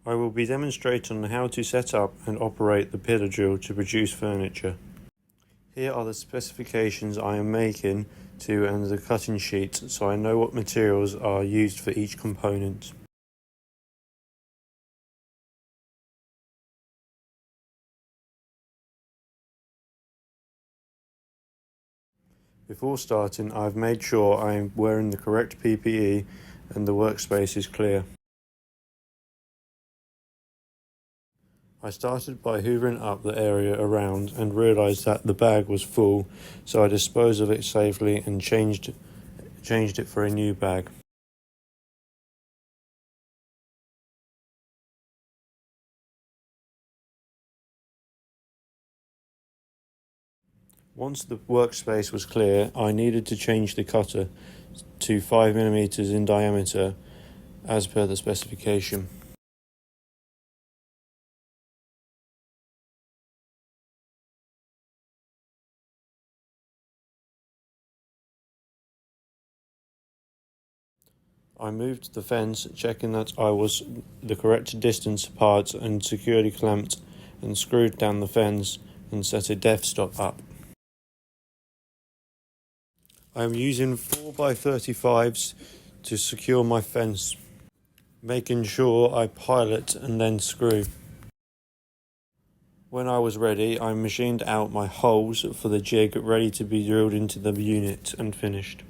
I will be demonstrating on how to set up and operate the pillar drill to produce furniture. Here are the specifications I am making to and the cutting sheet, so I know what materials are used for each component. Before starting, I've made sure I am wearing the correct PPE and the workspace is clear. I started by hoovering up the area around and realised that the bag was full, so I disposed of it safely and changed it for a new bag. Once the workspace was clear, I needed to change the cutter to 5mm in diameter as per the specification. I moved the fence, checking that I was the correct distance apart, and securely clamped and screwed down the fence and set a depth stop up. I am using 4x35s to secure my fence, making sure I pilot and then screw. When I was ready, I machined out my holes for the jig ready to be drilled into the unit and finished.